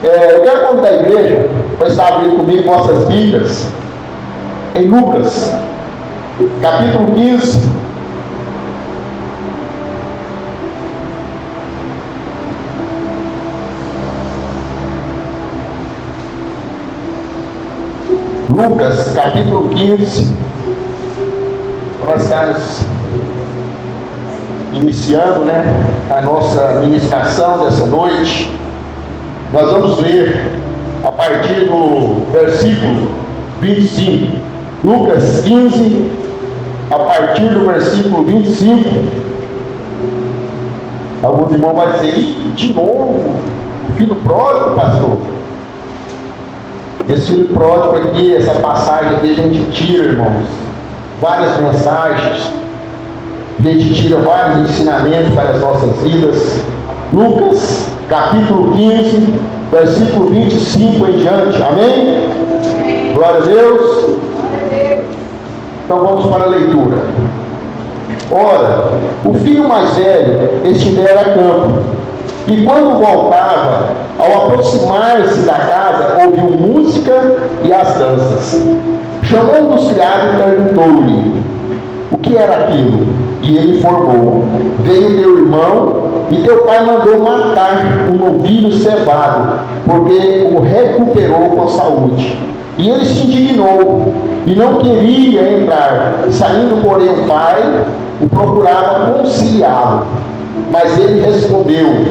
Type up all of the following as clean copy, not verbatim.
Eu quero convidar a igreja para estar abrindo comigo vossas Bíblias em Lucas, capítulo 15. Lucas, capítulo 15. Nós estamos iniciando, a nossa ministração dessa noite. Nós vamos ler a partir do versículo 25. Lucas 15, a partir do versículo 25. Alguns irmãos vão dizer: de novo, filho pródigo, pastor. Esse filho pródigo aqui, essa passagem aqui, a gente tira, irmãos, várias mensagens, a gente tira vários ensinamentos para as nossas vidas. Lucas, capítulo 15, versículo 25 em diante. Amém? Glória a Deus. Então vamos para a leitura. Ora, o filho mais velho estivera a campo, e quando voltava, ao aproximar-se da casa, ouviu música e as danças. Chamando os criados, perguntou-lhe o que era aquilo, e ele informou: veio teu irmão, e teu pai mandou matar um novilho cevado, porque o recuperou com saúde. E ele se indignou, e não queria entrar. Saindo, porém, o pai o procurava conciliá-lo. Mas ele respondeu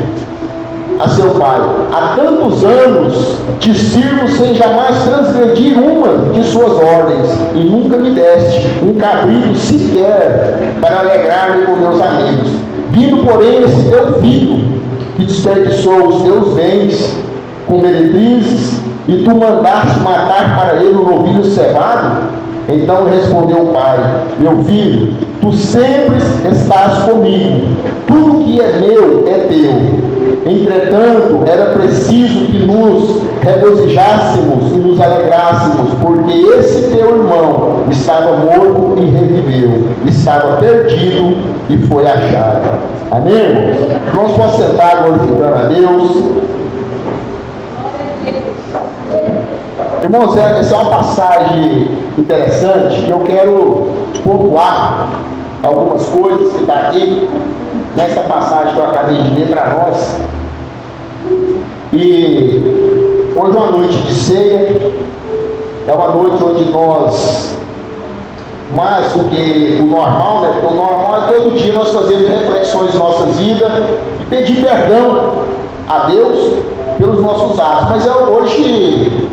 a seu pai: há tantos anos te sirvo sem jamais transgredir uma de suas ordens, e nunca me deste um cabrito sequer para alegrar-me com meus amigos. Vindo, porém, esse teu filho, que desperdiçou os teus bens com meretrizes, e tu mandaste matar para ele um novilho cevado? Então respondeu o pai: meu filho, tu sempre estás comigo, tudo que é meu é teu. Entretanto, era preciso que nos regozijássemos e nos alegrássemos, porque esse teu irmão estava morto e reviveu, estava perdido e foi achado. Amém, irmãos? Vamos nos sentar glorificando a Deus. Irmãos, essa é uma passagem interessante que eu quero pontuar algumas coisas que está aqui nessa passagem que eu acabei de ler para nós. E hoje é uma noite de ceia, é uma noite onde nós, mais do que o normal, porque o normal é todo dia nós fazemos reflexões em nossas vidas e pedir perdão a Deus pelos nossos atos. Mas hoje,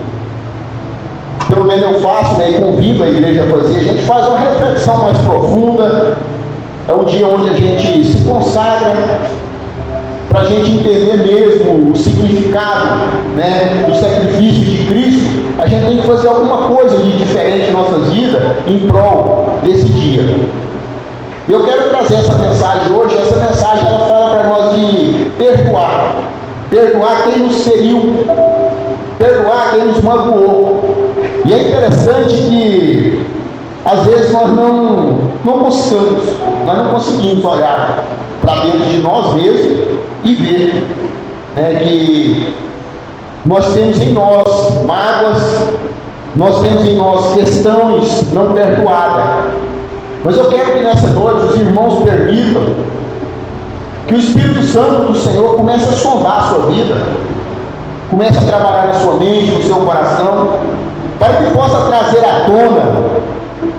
pelo menos eu faço, e convido a igreja a fazer, a gente faz uma reflexão mais profunda. É um dia onde a gente se consagra para a gente entender mesmo o significado, do sacrifício de Cristo. A gente tem que fazer alguma coisa de diferente em nossas vidas em prol desse dia. Eu quero trazer essa mensagem hoje. Essa mensagem ela fala para nós de perdoar. Perdoar quem nos feriu, perdoar quem nos magoou. E é interessante que às vezes nós não conseguimos olhar para dentro de nós mesmos e ver que nós temos em nós mágoas, nós temos em nós questões não perdoadas. Mas eu quero que nessa noite os irmãos permitam que o Espírito Santo do Senhor comece a sondar a sua vida, comece a trabalhar na sua mente, no seu coração, para que possa trazer à tona,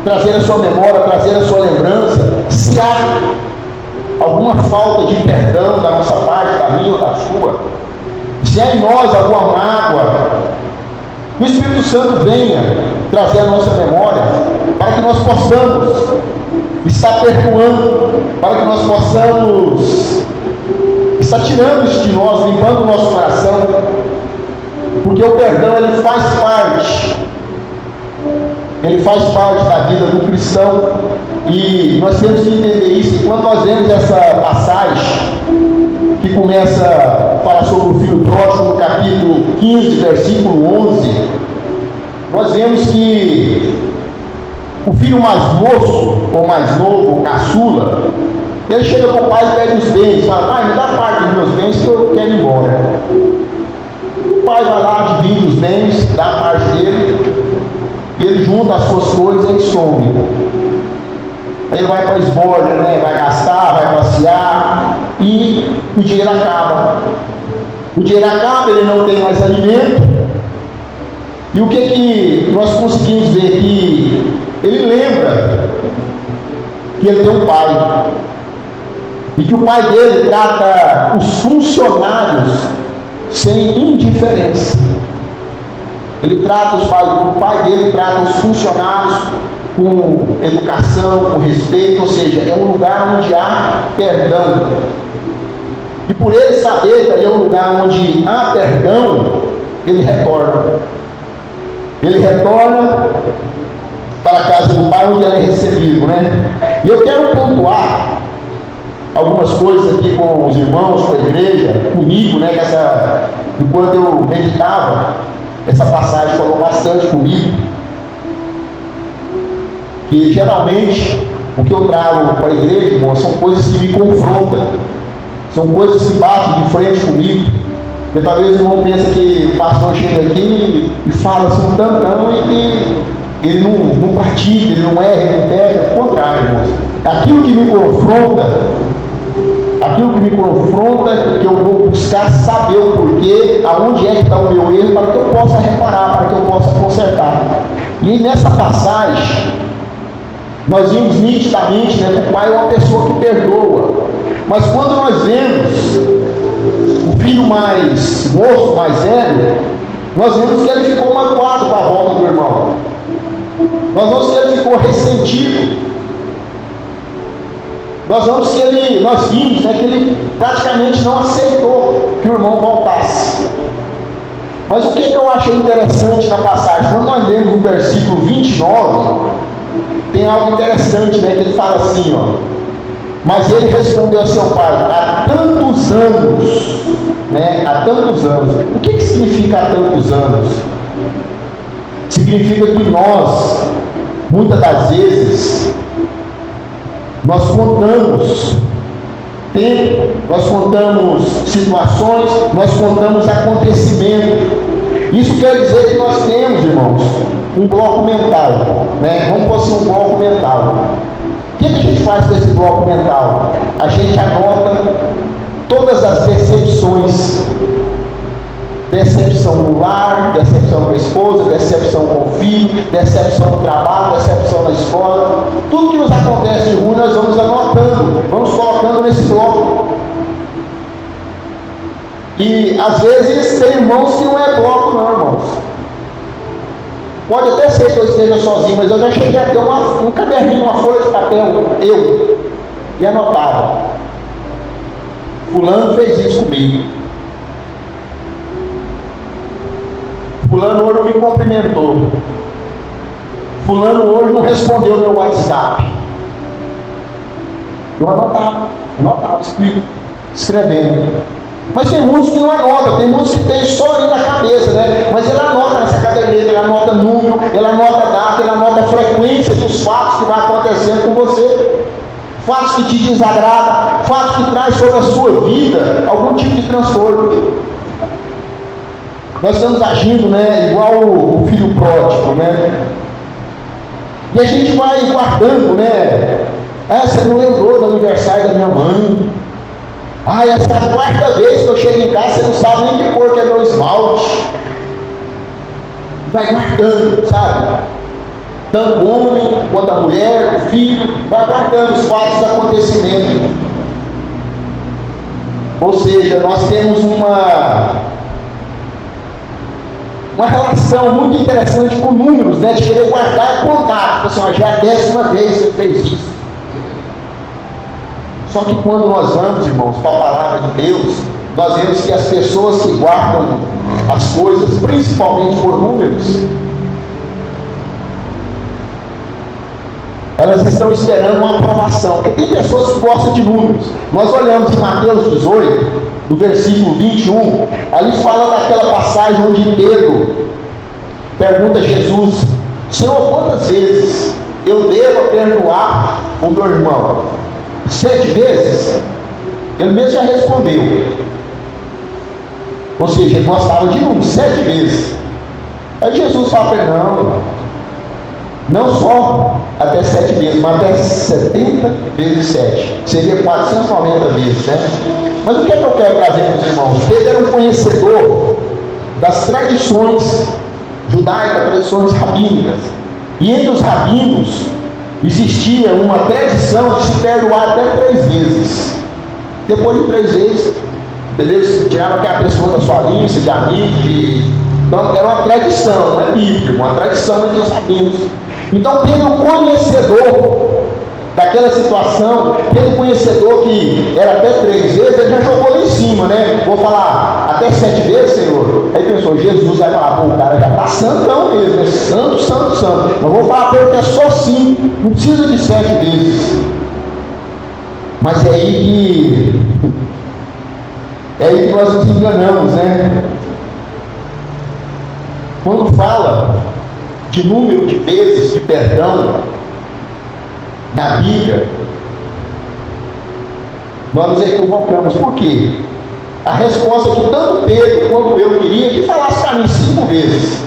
trazer a sua memória, trazer a sua lembrança, se há alguma falta de perdão da nossa parte, da minha ou da sua, se há em nós alguma mágoa, que o Espírito Santo venha trazer a nossa memória, para que nós possamos estar perdoando, para que nós possamos estar tirando isso de nós, limpando o nosso coração, porque o perdão ele faz parte da vida do cristão, e nós temos que entender isso. E quando nós vemos essa passagem que começa a falar sobre o filho pródigo no capítulo 15, versículo 11, nós vemos que o filho mais moço, ou mais novo, o caçula, ele chega para o pai e pede os bens, fala: pai, me dá parte dos meus bens que eu quero ir embora. pai vai lá, divide os bens, dá a parte dele, ele junta as suas coisas e some. Aí ele vai para a esborda, né? Vai gastar, vai passear e o dinheiro acaba. O dinheiro acaba, ele não tem mais alimento. E o que nós conseguimos ver? Que ele lembra que ele tem um pai. E que o pai dele trata os funcionários sem indiferença. Ele trata o pai dele trata os funcionários com educação, com respeito, ou seja, é um lugar onde há perdão. E por ele saber que ali é um lugar onde há perdão, ele retorna. Ele retorna para a casa do pai onde ele é recebido, né? E eu quero pontuar algumas coisas aqui com os irmãos, com a igreja, comigo, né? Enquanto eu meditava, essa passagem falou bastante comigo. Que geralmente o que eu trago para a igreja, irmão, são coisas que me confrontam, são coisas que batem de frente comigo. Porque talvez o irmão pense que o pastor chega aqui e fala assim um tantão e que ele não partilha, ele não erra, ele não pega. Ao contrário, irmãos. Aquilo que me confronta, que eu vou buscar saber o porquê, aonde é que está o meu erro, para que eu possa reparar, para que eu possa consertar. E nessa passagem, nós vimos nitidamente, né, que o pai é uma pessoa que perdoa. Mas quando nós vemos o filho mais moço, mais velho, nós vemos que ele ficou magoado com a volta do irmão. Nós vemos que ele ficou ressentido. Nós vimos, né, que ele praticamente não aceitou que o irmão voltasse. Mas o que eu achei interessante na passagem? Quando nós lemos o versículo 29, tem algo interessante, né? Que ele fala assim, ó. Mas ele respondeu a seu pai, há tantos anos, né? Há tantos anos. O que significa há tantos anos? Significa que nós, muitas das vezes, nós contamos tempo, nós contamos situações, nós contamos acontecimentos. Isso quer dizer que nós temos, irmãos, um bloco mental, né? Vamos pôr assim, um bloco mental. O que a gente faz com esse bloco mental? A gente anota todas as decepções. Decepção no lar, decepção com a esposa, decepção com o filho, decepção no trabalho, decepção na escola. Tudo que nos acontece de ruim, nós vamos anotando, vamos colocando nesse bloco. E às vezes tem irmãos que não é bloco não, irmãos. Pode até ser que eu esteja sozinho, mas eu já cheguei a ter um caderninho, uma folha de papel, e anotava. Fulano fez isso comigo. Fulano hoje não me cumprimentou. Fulano hoje não respondeu meu WhatsApp. Eu anotava, escrevendo. Mas tem muitos que não anotam, tem muitos que tem só ali na cabeça, né? Mas ele anota nessa caderneta, ele anota número, ele anota data, ele anota a frequência dos fatos que vai acontecendo com você. Fatos que te desagradam, fatos que traz sobre a sua vida algum tipo de transtorno. Nós estamos agindo, né, igual o filho pródigo, né? E a gente vai guardando, né? Você não lembrou do aniversário da minha mãe. Essa é a quarta vez que eu chego em casa, você não sabe nem que cor que é meu esmalte. Vai guardando, sabe? Tanto o homem, quanto a mulher, o filho, vai guardando os fatos dos acontecimentos. Ou seja, nós temos uma relação muito interessante com números, né? De querer guardar e contar. Assim, já é a 10ª vez que você fez isso. Só que quando nós vamos, irmãos, para a palavra de Deus, nós vemos que as pessoas que guardam as coisas, principalmente por números, elas estão esperando uma aprovação. Porque tem pessoas que gostam de números. Nós olhamos em Mateus 18, do versículo 21, ali fala daquela passagem onde Pedro pergunta a Jesus: Senhor, quantas vezes eu devo perdoar o meu irmão? 7 vezes? Ele mesmo já respondeu. Ou seja, ele gostava de número, 7 vezes. Aí Jesus fala para ele, não só até 7 vezes, mas até 70 vezes 7. Seria 490 vezes, né? Mas o que é que eu quero trazer para os irmãos? Ele era um conhecedor das tradições judaicas, tradições rabínicas. E entre os rabinos existia uma tradição de se perdoar até 3 vezes. Depois de 3 vezes, beleza? Tirava aquela pessoa da sua lista de amigos, Então era uma tradição, não é bíblica, uma tradição entre os rabinos. Então, tendo um conhecedor daquela situação, tendo conhecedor que era até 3 vezes, ele já jogou lá em cima, né? Vou falar até 7 vezes, Senhor. Aí pensou, Jesus vai falar, pô, o cara já está santão mesmo, né? Santo, santo, santo. Mas vou falar para ele que é só 5, não precisa de 7 vezes. Mas é aí que nós nos enganamos, né? Quando fala de número de vezes de perdão na Bíblia, nós nos equivocamos. Por quê? A resposta que tanto Pedro quanto eu queria que falasse para mim 5 vezes.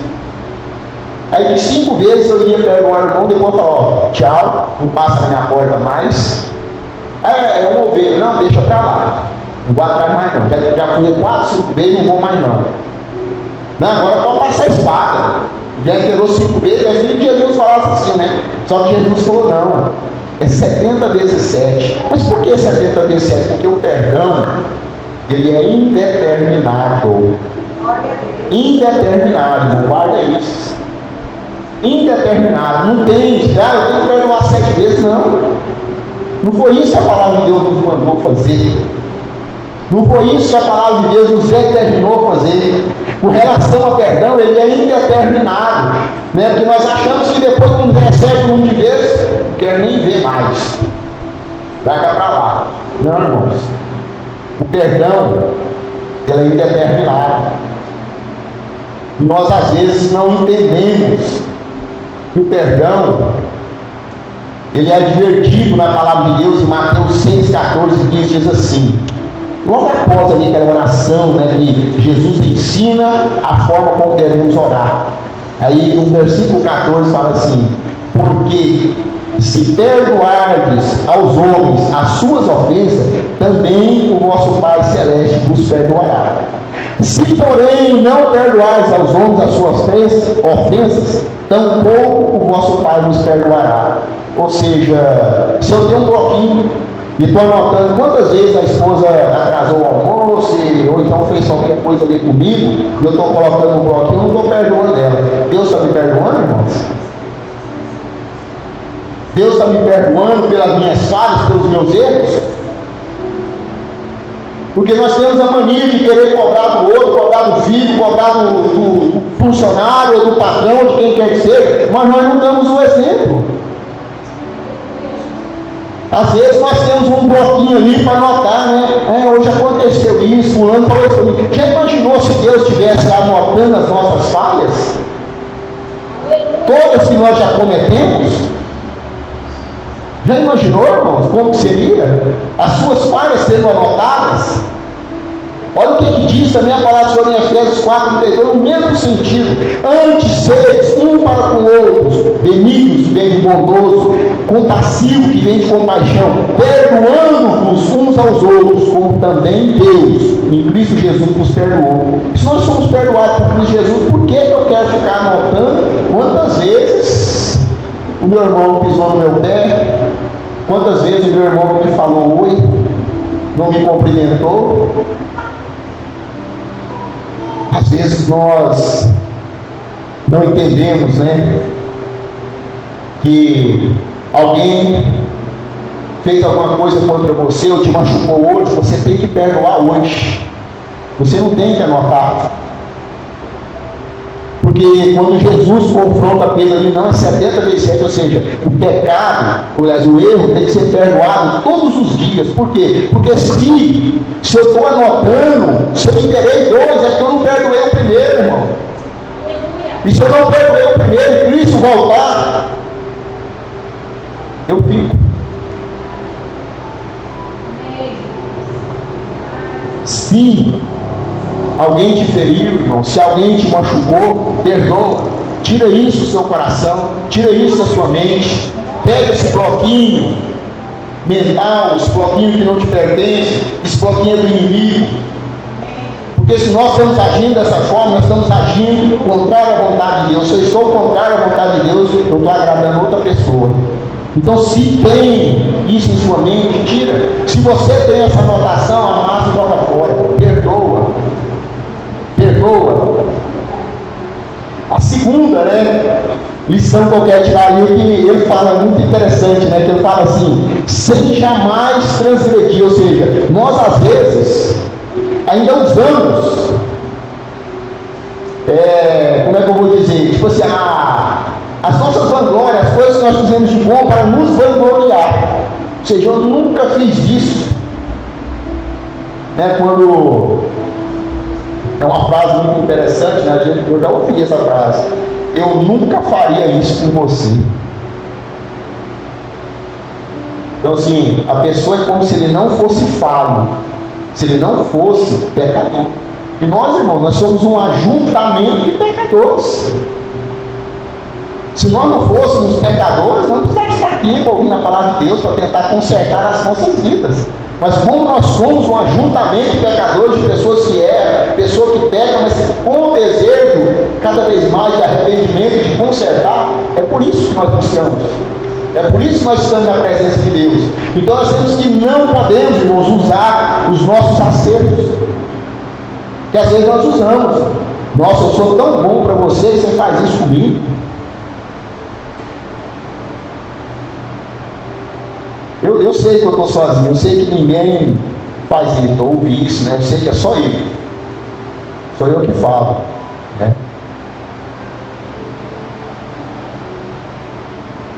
Aí de 5 vezes eu ia perdoar o irmão, depois falar, ó, tchau, não passa na minha porta mais. É uma ovelha, não, deixa pra lá. Não vou atrás mais não. Já fui 4, 5 vezes, não vou mais não. Não, agora pode passar a espada. Já esperou 5 vezes, é assim que Jesus falava assim, né? Só que Jesus falou, não, é 70 vezes 7. Mas por que 70 vezes 7? Porque o perdão, ele é indeterminado. Indeterminado, não guarda isso. Indeterminado, não tem, eu tenho que perdoar 7 vezes, não. Não foi isso que a palavra de Deus nos mandou fazer. Não foi isso que a palavra de Deus nos determinou fazer. Com relação ao perdão, ele é indeterminado, né? Porque nós achamos que depois que nos recebe um de vez, não quer nem ver mais. Vai cá para lá. Não, irmãos. O perdão, ele é indeterminado. E nós às vezes não entendemos que o perdão, ele é advertido na palavra de Deus em Mateus 6,14, que diz assim. Logo após ali aquela oração, né, que Jesus ensina a forma como devemos orar. Aí no versículo 14 fala assim, porque se perdoardes aos homens as suas ofensas, também o vosso Pai Celeste vos perdoará. Se porém não perdoardes aos homens as suas ofensas, tampouco o vosso Pai vos perdoará. Ou seja, se eu tenho um bloquinho e estou anotando quantas vezes a esposa atrasou o almoço, ou então fez qualquer coisa ali comigo, e eu estou colocando no bloquinho, eu não estou perdoando ela. Deus está me perdoando, irmãos? Deus está me perdoando pelas minhas falhas, pelos meus erros? Porque nós temos a mania de querer cobrar do outro, cobrar do filho, cobrar do funcionário, ou do patrão, de quem quer que seja, mas nós não damos o exemplo. Às vezes nós temos um bloquinho ali para anotar, né? Hoje aconteceu isso, fulano falou isso comigo. Já imaginou se Deus estivesse anotando as nossas falhas? Todas que nós já cometemos? Já imaginou, irmãos, como seria? As suas falhas sendo anotadas? Olha o que diz também a palavra do Senhor em Efésios 4:32, no mesmo sentido. Antes seres um para com outros, benignos, que vem de bondoso, compassivo, que vem de compaixão, perdoando-vos uns aos outros, como também Deus, em Cristo Jesus, nos perdoou. Se nós somos perdoados por Cristo Jesus, por que eu quero ficar anotando quantas vezes o meu irmão pisou no meu pé, quantas vezes o meu irmão me falou oi, não me cumprimentou? Às vezes nós não entendemos, né, que alguém fez alguma coisa contra você ou te machucou hoje, você tem que perdoar hoje. Você não tem que anotar. Porque quando Jesus confronta Pedro ali, não é 70 vezes 7, ou seja, o pecado, aliás, o erro tem que ser perdoado todos os dias. Por quê? Porque se eu estou anotando, se eu liberei 2, é que eu não perdoei o primeiro, irmão. E se eu não perdoei o primeiro e Cristo voltar, eu fico. Se alguém te feriu, irmão, se alguém te machucou, perdoa. Tira isso do seu coração, tira isso da sua mente. Pega esse bloquinho mental, esse bloquinho que não te pertence, esse bloquinho do inimigo. Porque se nós estamos agindo dessa forma, nós estamos agindo contrário à vontade de Deus. Se eu estou contrário à vontade de Deus, eu estou agradando outra pessoa. Então, se tem isso em sua mente, tira. Se você tem essa anotação, amassa e joga fora. Perdoa. Perdoa. A segunda, lição que eu quero tirar ali, que ele fala muito interessante, que ele fala assim, sem jamais transgredir. Ou seja, nós às vezes ainda usamos, como é que eu vou dizer? Tipo assim, as nossas vanglórias, as coisas que nós fizemos de bom para nos vangloriar. Ou seja, eu nunca fiz isso. Quando é uma frase muito interessante, eu já ouvi essa frase. Eu nunca faria isso com você. Então assim, a pessoa é como se ele não fosse falho, se ele não fosse pecador. E nós, irmãos, nós somos um ajuntamento de pecadores. Se nós não fôssemos pecadores, nós não precisávamos estar aqui ouvindo a palavra de Deus para tentar consertar as nossas vidas. Mas como nós somos um ajuntamento de pecadores, de pessoas que erram, pessoas que pecam, mas com o desejo cada vez mais de arrependimento, de consertar, é por isso que nós buscamos. É por isso que nós estamos na presença de Deus. Então nós temos que não podemos, irmãos, usar os nossos acertos. Que às vezes nós usamos. Nossa, eu sou tão bom para você e você faz isso comigo. Eu sei que eu estou sozinho, eu sei que ninguém faz isso, ouve isso, eu sei que é só eu. Sou eu que falo.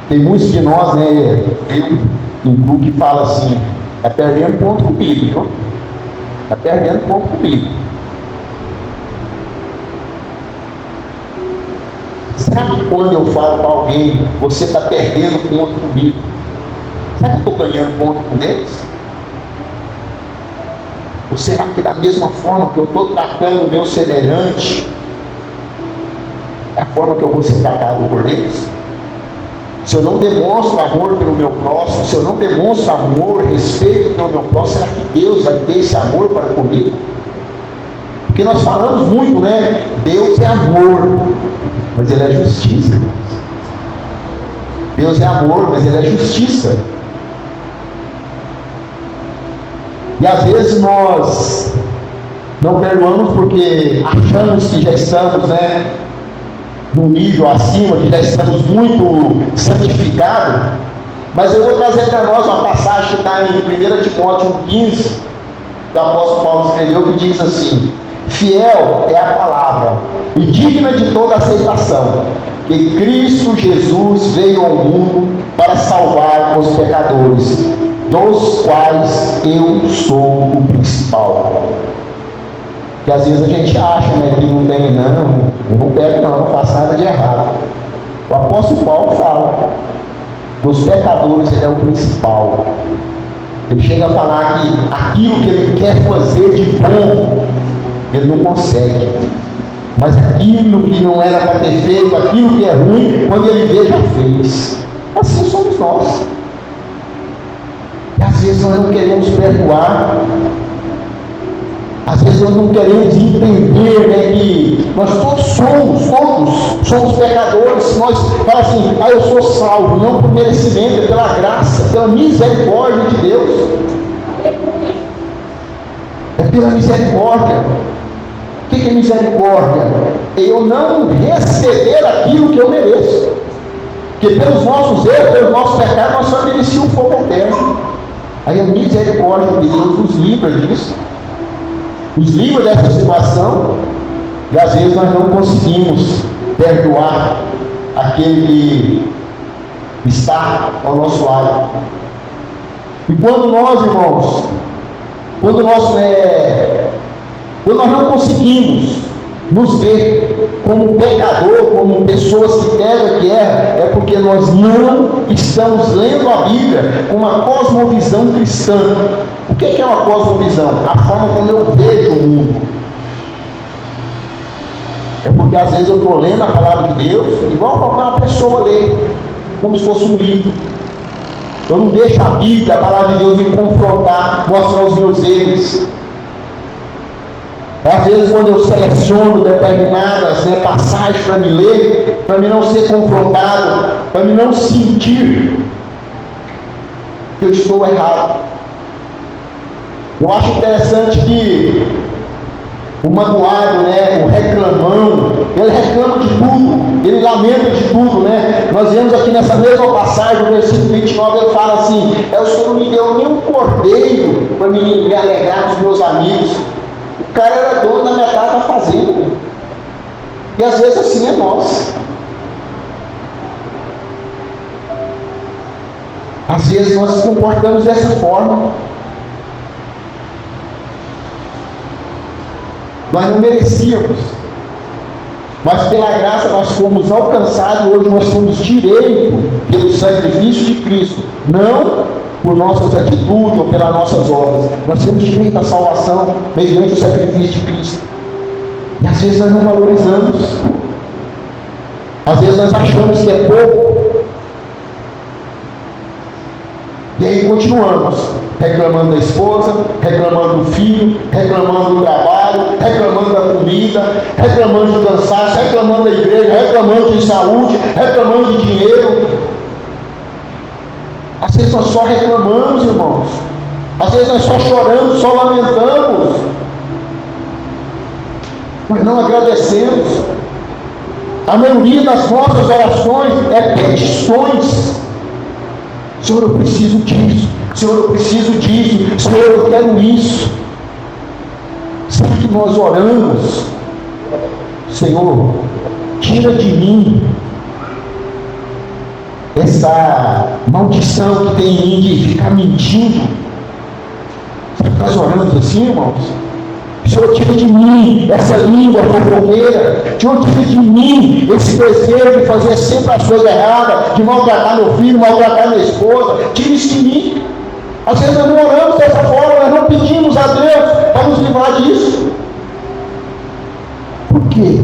Tem muitos de nós, eu incluo, que fala assim, está perdendo ponto comigo, viu? Está perdendo ponto comigo. Será que quando eu falo para alguém, você está perdendo ponto comigo? Será que eu estou ganhando ponto com eles? Ou será que da mesma forma que eu estou tratando o meu semelhante, é a forma que eu vou ser tratado por eles? Se eu não demonstro amor pelo meu próximo, se eu não demonstro amor, respeito pelo meu próximo, será que Deus vai ter esse amor para comigo? Porque nós falamos muito, Deus é amor, mas Ele é justiça. Deus é amor, mas Ele é justiça. E às vezes nós não perdoamos porque achamos que já estamos, num nível acima, que já estamos muito santificados. Mas eu vou trazer para nós uma passagem que está em 1 Timóteo 1,15, que o apóstolo Paulo escreveu, que diz assim: fiel é a palavra e digna de toda aceitação, que Cristo Jesus veio ao mundo para salvar os pecadores, dos quais eu sou o principal. Que às vezes a gente acha, que não tem, eu não pego não faço nada de errado. O apóstolo Paulo fala, dos pecadores ele é o principal. Ele chega a falar que aquilo que ele quer fazer de bom, ele não consegue. Mas aquilo que não era para ter feito, aquilo que é ruim, quando ele vê, já fez. Assim somos nós. E às vezes nós não queremos perdoar. Às vezes nós não queremos entender, que nós todos somos pecadores. Nós falamos assim, eu sou salvo, não por merecimento, é pela graça, pela misericórdia de Deus. É pela misericórdia. O que é misericórdia? Eu não receber aquilo que eu mereço. Porque pelos nossos erros, pelos nossos pecados, nós só merecíamos um fogo eterno. Aí a misericórdia de Deus nos livra disso. Nos livra dessa situação. E às vezes nós não conseguimos perdoar aquele que está ao nosso lado. E quando nós, irmãos, quando nós não conseguimos nos ver como pecador, como pessoas que pegam, que erram, é porque nós não estamos lendo a Bíblia com uma cosmovisão cristã. O que é uma cosmovisão? A forma como eu vejo o mundo. É porque às vezes eu estou lendo a palavra de Deus, igual qualquer uma pessoa lê, como se fosse um livro. Eu não deixo a Bíblia, a palavra de Deus, me confrontar, mostrar os meus erros. Às vezes, quando eu seleciono determinadas passagens para me ler, para mim não ser confrontado, para mim não sentir que eu estou errado. Eu acho interessante que o magoado, o reclamão, ele reclama de tudo, ele lamenta de tudo, Nós vemos aqui nessa mesma passagem, no versículo 29, ele fala assim: o Senhor não me deu nem um cordeiro para me alegrar com os meus amigos. O cara era dono da metade da fazenda. E às vezes assim é nós. Às vezes nós nos comportamos dessa forma. Nós não merecíamos, mas pela graça nós fomos alcançados. Hoje nós temos direito pelo sacrifício de Cristo, não por nossas atitudes ou pelas nossas obras. Nós temos direito à salvação mediante o sacrifício de Cristo. E às vezes nós não valorizamos, às vezes nós achamos que é pouco, e aí continuamos reclamando da esposa, reclamando do filho, reclamando do trabalho, reclamando da comida, reclamando de cansaço, reclamando da igreja, reclamando de saúde, reclamando de dinheiro. Às vezes nós só reclamamos, irmãos. Às vezes nós só choramos, só lamentamos, mas não agradecemos. A maioria das nossas orações é petições. Senhor, eu preciso disso. Senhor, eu preciso disso. Senhor, eu quero isso. Sempre que nós oramos, Senhor, tira de mim essa maldição que tem em mim de ficar mentindo. Sabe que nós oramos assim, irmãos? Senhor, tira de mim essa língua fofoqueira. Senhor, tira de mim esse desejo de fazer sempre as coisas erradas, de maltratar meu filho, maltratar minha esposa. Tira isso de mim. Às vezes nós não oramos dessa forma, nós não pedimos a Deus para nos livrar disso. Por quê?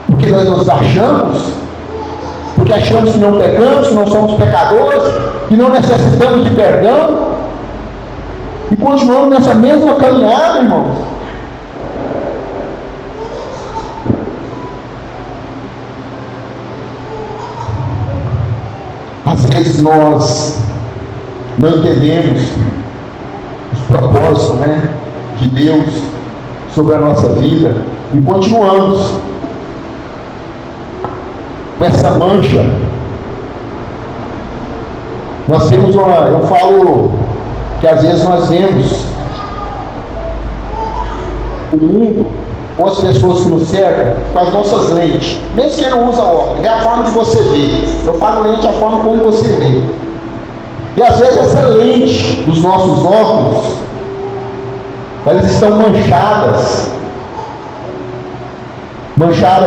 Porque nós nos achamos, porque achamos que não pecamos, que não somos pecadores, que não necessitamos de perdão, e continuamos nessa mesma caminhada, irmãos. Às vezes nós não entendemos os propósitos, de Deus sobre a nossa vida e continuamos com essa mancha. Nós temos eu falo que às vezes nós vemos o mundo com as pessoas que nos cercam com as nossas lentes, mesmo que não usa óculos, é a forma de você ver. Eu falo lente, a forma como você vê. E às vezes essa lente dos nossos óculos, elas estão manchadas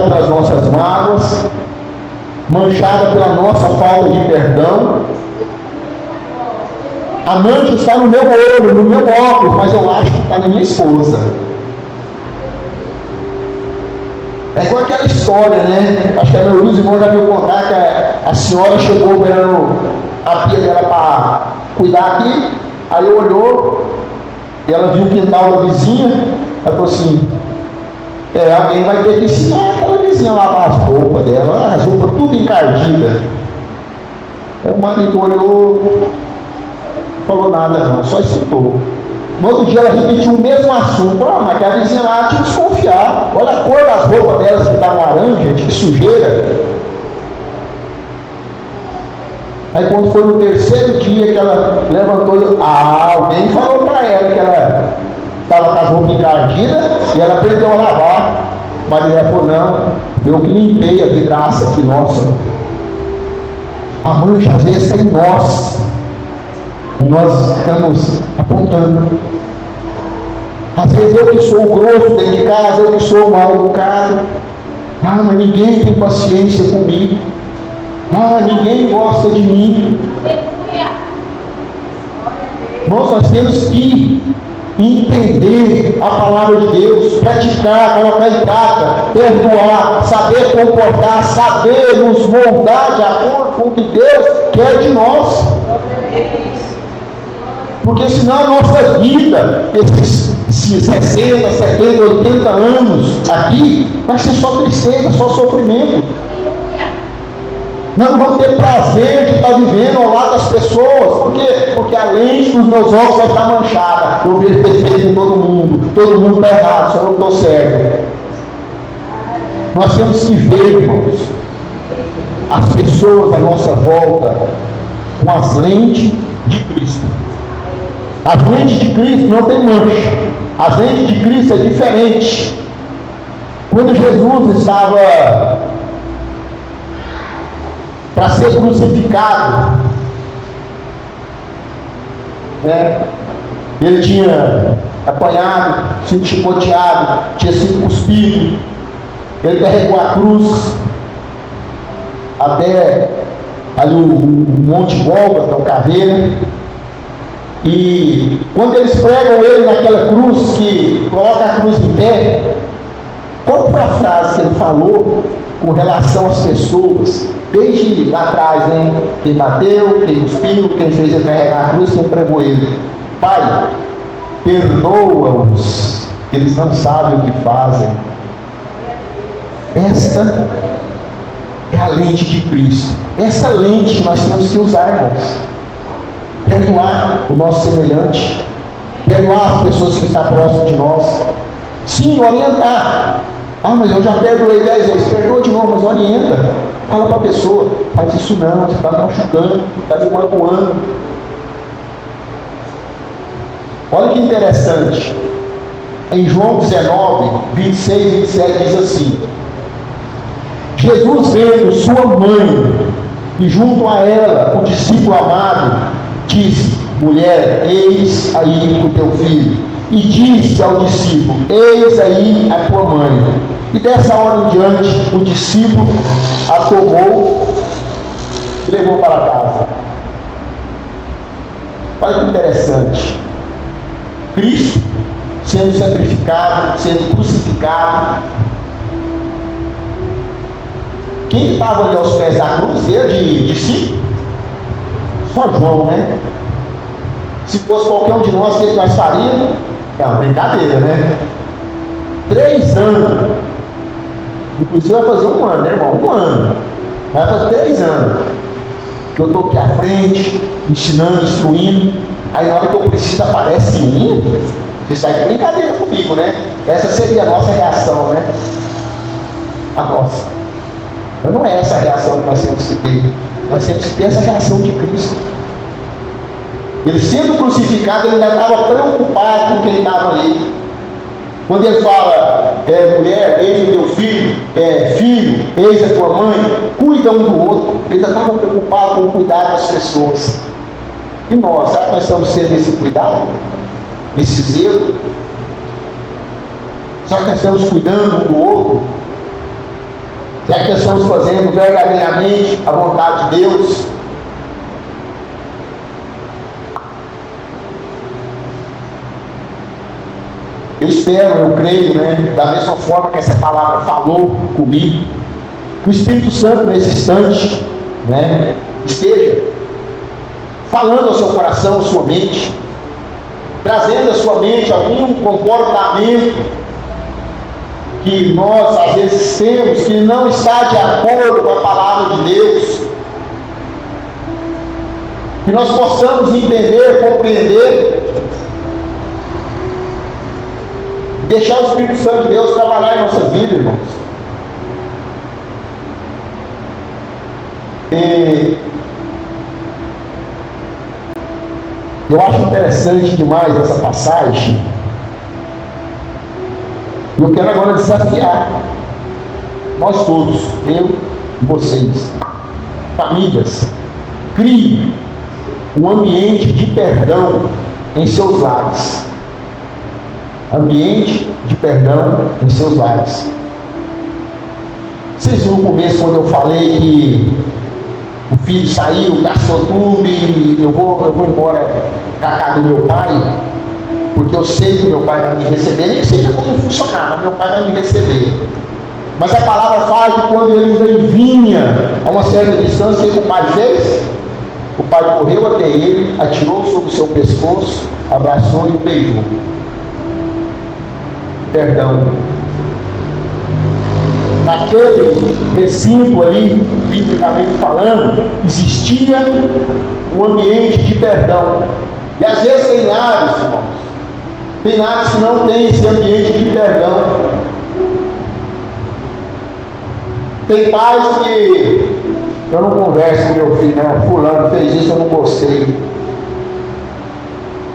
pelas nossas mágoas, manchada pela nossa falta de perdão. A mancha está no meu olho, no meu óculos, mas eu acho que está na minha esposa. É igual aquela história, Acho que a meu irmão já viu contar que a senhora chegou vendo a pia dela para cuidar aqui, aí olhou, e ela viu o quintal da vizinha, ela falou assim: alguém vai ter que ensinar aquela vizinha a lavar as roupas dela, as roupas tudo encardidas. Aí o marido olhou, falou nada não, só escutou. No outro dia ela repetiu o mesmo assunto. Mas que a vizinha lá tinha que desconfiar. Olha a cor das roupas delas que estavam laranja, que sujeira. Aí quando foi no terceiro dia que ela levantou, alguém falou para ela que ela estava com as roupas encardidas e ela aprendeu a lavar. Mas ela falou: não, eu que limpei a vidraça aqui, nossa. A mancha às vezes está em nós. E nós estamos apontando. Às vezes eu que sou grosso dentro de casa, eu que sou mal educado. Mas ninguém tem paciência comigo. Ninguém gosta de mim. Irmãos, nós temos que entender a palavra de Deus, praticar, colocar em prática, perdoar, saber comportar, saber nos moldar de acordo com o que Deus quer de nós. Porque senão a nossa vida, esses 60, 70, 80 anos aqui, vai ser só tristeza, só sofrimento. Não vamos ter prazer de estar vivendo ao lado das pessoas. Por quê? Porque a lente dos meus olhos vai estar manchada. Eu vejo defeito em todo mundo está errado, só eu estou certo. Nós temos que ver, irmãos, as pessoas à nossa volta com as lentes de Cristo. As lentes de Cristo não tem mancha. As lentes de Cristo é diferente. Quando Jesus estava para ser crucificado, ele tinha apanhado, sido chicoteado, tinha sido cuspido, ele carregou a cruz até ali o Monte Gólgota, o Caveira, e quando eles pregam ele naquela cruz, que coloca a cruz em pé, qual foi a frase que ele falou com relação às pessoas, desde lá atrás, né? Quem bateu, quem cuspiu, quem fez ele carregar a cruz, quem pregou ele? Pai, perdoa-os, eles não sabem o que fazem. Esta é a lente de Cristo. Essa lente nós temos que usar, irmãos. Perdoar o nosso semelhante, perdoar as pessoas que estão próximas de nós. Sim, orientar. Mas eu já perdoei 10 vezes. Perdoa de novo, mas orienta. Fala para a pessoa, faz isso não, você está me machucando, está me magoando. Olha que interessante. Em João 19, 26 e 27 diz assim: Jesus vendo sua mãe e junto a ela o discípulo amado, disse: mulher, eis aí o teu filho. E disse ao discípulo: eis aí a tua mãe. E dessa hora em diante, o discípulo a tomou e levou para casa. Olha que interessante. Cristo sendo sacrificado, sendo crucificado. Quem estava ali aos pés da cruz, ele de discípulo? Só João, né? Se fosse qualquer um de nós, o que nós faríamos? É uma brincadeira, né? 3 anos. Inclusive vai fazer 1 ano, né, irmão? 1 ano. Vai fazer 3 anos. Que eu estou aqui à frente, ensinando, instruindo. Aí na hora que eu preciso aparece em mim, você sai de brincadeira comigo, né? Essa seria a nossa reação, né? A nossa. Mas não é essa a reação que nós temos que ter. Nós temos que ter essa reação de Cristo. Ele sendo crucificado, ele ainda estava preocupado com quem estava ali. Quando ele fala, mulher, eis o teu filho, filho, eis a tua mãe, cuida um do outro. Ele ainda estava preocupado com o cuidado das pessoas. E nós, será que nós estamos tendo esse cuidado? Esse zelo? Será que nós estamos cuidando um do outro? Será que nós estamos fazendo verdadeiramente a vontade de Deus? Eu espero, eu creio, né, da mesma forma que essa palavra falou comigo, que o Espírito Santo nesse instante, né, esteja falando ao seu coração, à sua mente, trazendo à sua mente algum comportamento que nós às vezes temos, que não está de acordo com a palavra de Deus, que nós possamos entender, compreender, deixar o Espírito Santo de Deus trabalhar em nossa vida, irmãos. Eu acho interessante demais essa passagem. Eu quero agora desafiar nós todos, eu e vocês, famílias, crie um ambiente de perdão em seus lares. Ambiente de perdão em seus lares. Vocês viram no começo quando eu falei que o filho saiu, gastou tudo e eu vou embora para casa do meu pai? porque eu sei que meu pai vai me receber, nem que seja como funcionário, mas meu pai vai me receber. Mas a palavra fala que quando ele vinha a uma certa distância, o que o pai fez? O pai correu até ele, atirou sobre o seu pescoço, abraçou e o beijou. Perdão. Naquele recinto ali, biblicamente falando, existia um ambiente de perdão. E às vezes tem lares, irmãos, tem lares que não tem esse ambiente de perdão. Tem pais que eu não converso com meu filho, né? Fulano fez isso, eu não gostei.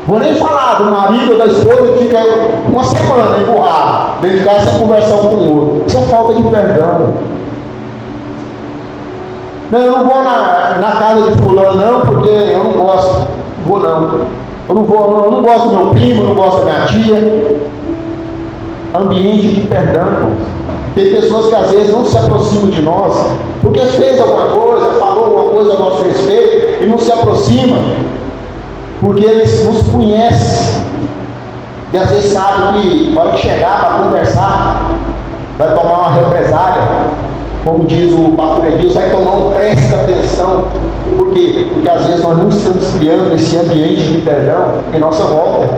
Vou nem falar do marido ou da esposa que fica uma semana empurrado, dentro de casa sem conversar com o outro. Isso é falta de perdão. Não, eu não vou na casa de fulano não, porque eu não gosto. Vou não. Eu não gosto do meu primo, eu não gosto da minha tia. Ambiente de perdão. Tem pessoas que às vezes não se aproximam de nós, porque fez alguma coisa, falou alguma coisa a nosso respeito e não se aproxima, porque eles nos conhecem. E às vezes sabem que na hora que chegar para conversar, vai tomar uma represália. Como diz o pastor Edilson, vai tomar um preste atenção. Por quê? Porque às vezes nós não estamos criando esse ambiente de perdão em nossa volta.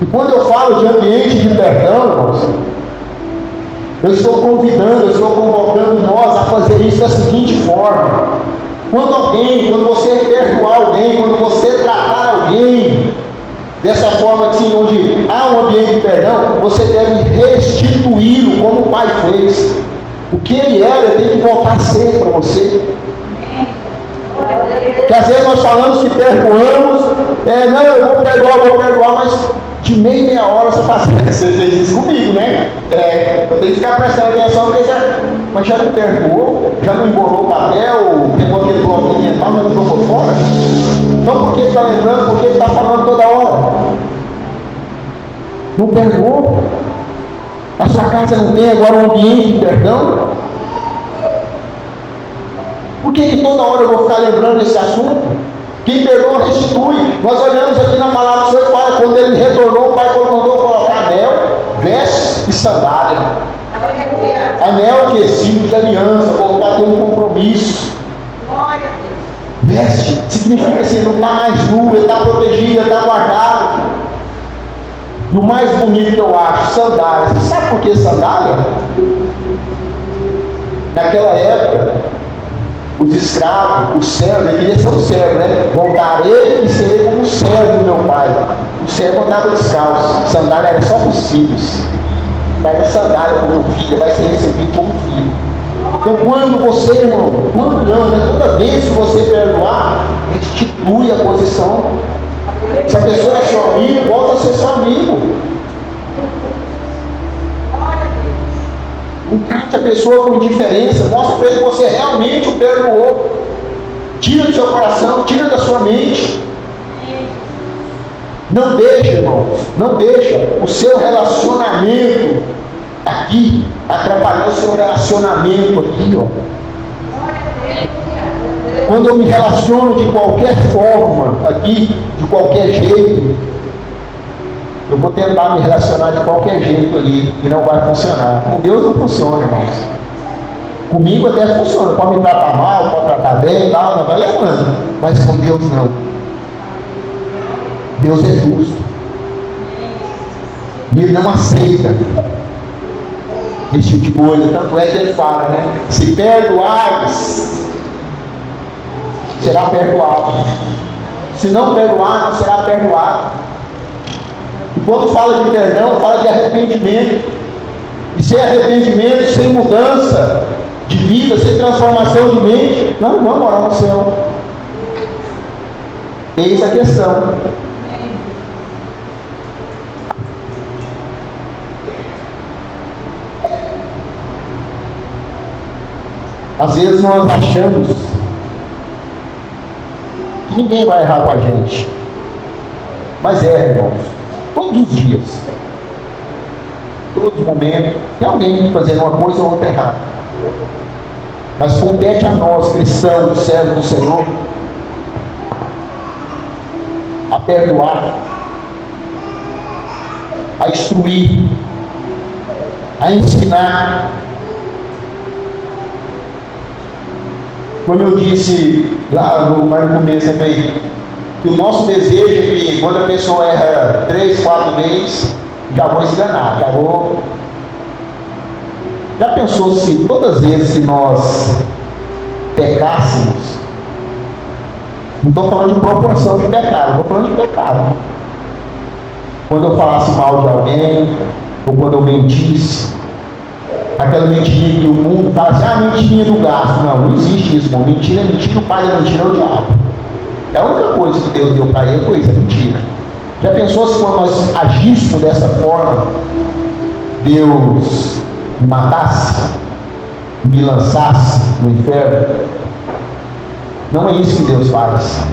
E quando eu falo de ambiente de perdão, irmãos, eu estou convidando, eu estou convocando nós a fazer isso da seguinte forma. Quando você perdoar alguém, quando você tratar alguém dessa forma assim, onde há um ambiente de perdão, você deve restituí-lo como o pai fez. O que ele era, tem que voltar a ser para você. Porque às vezes nós falamos que perdoamos, não, eu vou perdoar, mas de meia hora você passa. Você fez isso comigo, né? Eu tenho que ficar prestando atenção, mas já não perdoou, já não embolou o papel, pegou aquele bloquinho e tal, mas não jogou fora. Então por que está lembrando? Por que está falando toda hora? Não perdoou? A sua casa não tem agora um ambiente de perdão? Por que toda hora eu vou ficar lembrando desse assunto? Quem perdoa, restitui. Nós olhamos aqui na palavra do Senhor, Pai, quando ele retornou, o Pai mandou colocar anel, vestes e sandália. Anel que é símbolo de aliança, colocar ter um compromisso. Veste significa assim, não está mais nu, ele está protegido, ele está guardado. E o mais bonito que eu acho, sandália. Você sabe por que sandália? Naquela época, os escravos, os servos, ele queria ser um servo, né? Voltarei e serei como o servo do meu pai. O servo andava descalço, sandália era só para os filhos. Pega sandália para o meu filho, vai ser recebido como filho. Então, quando você, irmão, toda vez que você perdoar, restitui a posição. Se a pessoa é seu amigo, volta a ser seu amigo. Não trate a pessoa com indiferença, mostra para ele que você realmente o perdoou. Tira do seu coração, tira da sua mente. Não deixa, irmãos, não deixa o seu relacionamento aqui atrapalhar o seu relacionamento aqui, ó. Quando eu me relaciono de qualquer forma aqui, de qualquer jeito, eu vou tentar me relacionar de qualquer jeito ali e não vai funcionar. Com Deus não funciona, irmãos. Comigo até funciona. Pode me tratar mal, pode tratar bem, tal, não vai levando. Mas com Deus não. Deus é justo. Ele não aceita esse tipo de coisa. Tanto é que ele fala, né? Se perdoares, será perdoado. Se não perdoar, não será perdoado. E quando fala de perdão, fala de arrependimento. E sem arrependimento, sem mudança de vida, sem transformação de mente, nós não vamos morar no céu. Eis a questão. Às vezes nós achamos que ninguém vai errar com a gente. Mas irmãos. Todos os dias. Todos os momentos. Tem alguém fazendo uma coisa ou outra errada. Mas compete a nós, cristãos, servos do Senhor, a perdoar. a instruir, a ensinar. Como eu disse lá no começo também, que o nosso desejo é que quando a pessoa erra 3, 4 vezes, já vou esganar, já vou. Já pensou se todas as vezes que nós pecássemos, não estou falando de proporção de pecado, estou falando de pecado. Quando eu falasse mal de alguém, ou quando eu mentisse, aquela mentirinha que o mundo fala assim, mentirinha do gasto. Não existe isso, irmão. Mentira é mentira, o pai da mentira é o diabo. É a única coisa que Deus deu para ele, foi isso, é mentira. Já pensou se quando nós agíssemos dessa forma, Deus me matasse, me lançasse no inferno? Não é isso que Deus faz.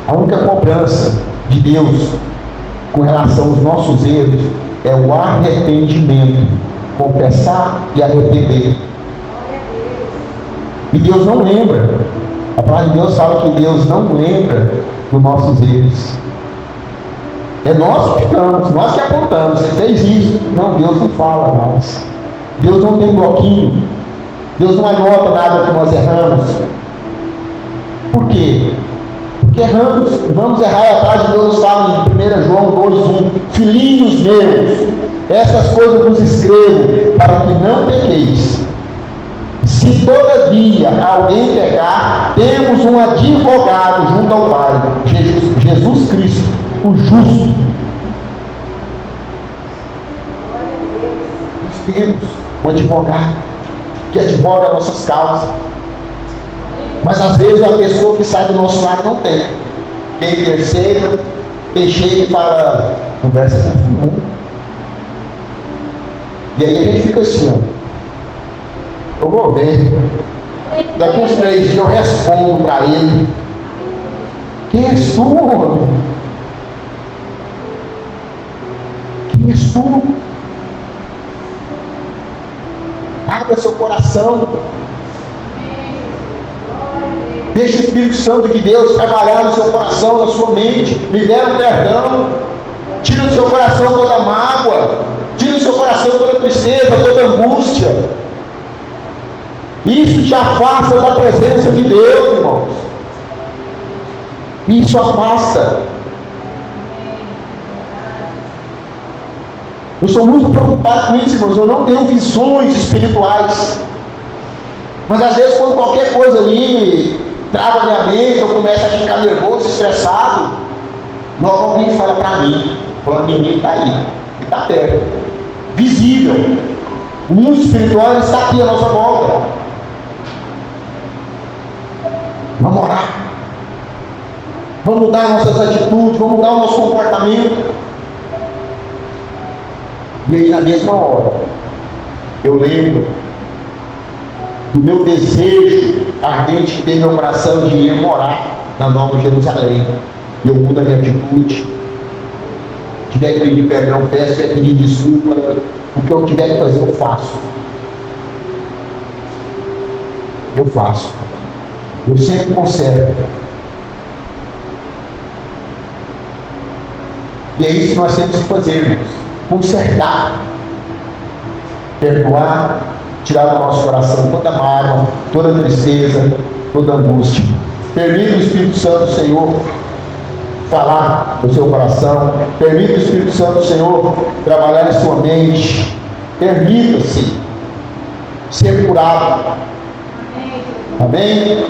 A única cobrança de Deus com relação aos nossos erros é o arrependimento, confessar e arrepender. E Deus não lembra. A palavra de Deus fala que Deus não lembra dos nossos erros. É nós que ficamos, nós que apontamos. Você fez isso. Não, Deus não fala mais. Deus não tem bloquinho. Deus não anota nada que nós erramos. Por quê? Porque erramos, vamos errar, e a palavra de Deus nos fala em 1 João 2,1: filhinhos meus, essas coisas vos escrevo para que não pequeis. Se todavia alguém pecar, temos um advogado junto ao Pai, Jesus Cristo, o justo. Nós temos um advogado que advoga nossas causas. Mas às vezes a pessoa que sai do nosso lado não tem. Quem terceiro, quem chega e fala, conversa com o mundo. E aí a gente fica assim, ó. Eu vou ver. Daqui uns 3 dias eu respondo para ele. Quem és tu, homem? Quem és tu? Abra seu coração. Deixa o Espírito Santo de Deus trabalhar no seu coração, na sua mente. Libera o perdão. Tira do seu coração toda mágoa. Tira do seu coração toda tristeza, toda angústia. Isso te afasta da presença de Deus, irmãos. Isso afasta. Eu sou muito preocupado com isso, irmãos. Eu não tenho visões espirituais. Mas às vezes quando qualquer coisa ali trava minha mente, eu começo a ficar nervoso, estressado, logo alguém fala para mim, o menino está aí, está perto, visível. O mundo espiritual está aqui à nossa volta. Vamos orar. Vamos mudar nossas atitudes, vamos mudar o nosso comportamento. E aí na mesma hora, eu lembro do meu desejo ardente que tem no meu coração de ir morar na Nova Jerusalém. E eu mudo a minha atitude. Se tiver que pedir perdão, peço, se tiver que pedir desculpa, o que eu tiver que fazer, eu faço. Eu faço. Eu sempre conservo. E é isso que nós temos que fazer, irmãos. Consertar. Perdoar. Tirar do nosso coração toda mágoa, toda tristeza, toda angústia. Permita o Espírito Santo do Senhor falar no seu coração. Permita o Espírito Santo do Senhor trabalhar em sua mente. Permita-se ser curado. Amém?